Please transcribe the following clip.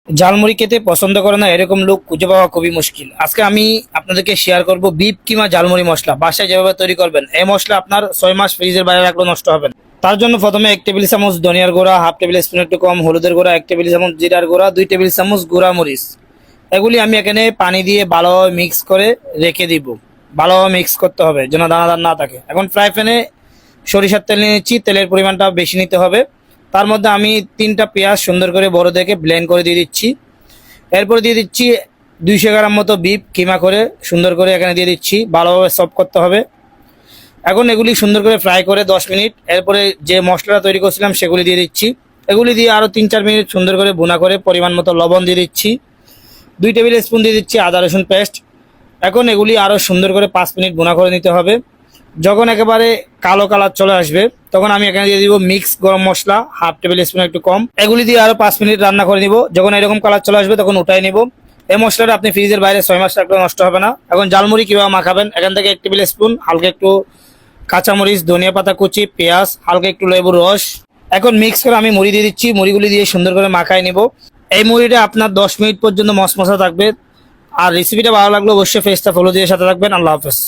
ঝালমুড়ি খেতে পছন্দ করে না এরকম লোক খুঁজে পাওয়া খুবই মুশকিল। আজকে আমি আপনাদেরকে শেয়ার করব বিফ কিমা ঝালমুড়ি মশলা বাসায় যেভাবে তৈরি করবেন। এই মশলা আপনার 6 মাস ফ্রিজের বাইরে রাখলেও নষ্ট হবে না। তার জন্য প্রথমে 1 টেবিল চামচ ধনিয়ার গুঁড়া, হাফ টেবিল স্পুন একটু কম হলুদের গুঁড়া, 1 টেবিল চামচ জিরার গুঁড়া, 2 টেবিল চামচ গুঁড়া মরিচ, এগুলি আমি এখানে পানি দিয়ে ভালোভাবে মিক্স করে রেখে দিব। ভালোভাবে মিক্স করতে হবে যেন দানাদার না থাকে। এখন ফ্রাই প্যানে সরিষার তেল নিয়ে নিচ্ছি, তেলের পরিমাণটা বেশি নিতে হবে। তার মধ্যে আমি 3টা পেঁয়াজ সুন্দর করে বড় দেখে ব্লেন্ড করে দিয়ে দিচ্ছি। এরপর দিয়ে দিচ্ছি 200 গ্রাম মতো বিফ কিমা করে সুন্দর করে এখানে দিয়ে দিচ্ছি। ভালোভাবে সফট করতে হবে। এখন এগুলি সুন্দর করে ফ্রাই করে 10 মিনিট, এরপরে যে মশলাটা তৈরি করছিলাম সেগুলি দিয়ে দিচ্ছি। এগুলি দিয়ে আরও 3-4 মিনিট সুন্দর করে ভুনা করে পরিমাণ মতো লবণ দিয়ে দিচ্ছি। 2 টেবিল স্পুন দিয়ে দিচ্ছি আদা রসুন পেস্ট। এখন এগুলি আরও সুন্দর করে 5 মিনিট ভুনা করে নিতে হবে। যখন একেবারে কালো কালার চলে আসবে তখন আমি এখানে দিয়ে দিব মিক্স গরম মশলা, হাফ টেবিল স্পুন একটু কম। এগুলি দিয়ে আরো 5 মিনিট রান্না করে নিব। যখন এরকম কালার চলে আসবে তখন উঠাই নিব। এই মশলাটা আপনি ফ্রিজের বাইরে 6 মাস রাখলেও নষ্ট হবে না। এখন ঝালমুড়ি কিভাবে মাখাবেন, এখান থেকে 1 টেবিল স্পুন হালকা একটু কাঁচামরিচ, ধনিয়া পাতা কুচি, পেঁয়াজ, হালকা একটু লেবুর রস, এখন মিক্স করে আমি মুড়ি দিয়ে দিচ্ছি। মুড়িগুলি দিয়ে সুন্দর করে মাখাই নিব। এই মুড়িটা আপনার 10 মিনিট পর্যন্ত মশমশা থাকবে। আর রেসিপিটা ভালো লাগলে অবশ্যই পেজটা ফলো দিয়ে সাথে থাকবেন। আল্লাহ হাফেজ।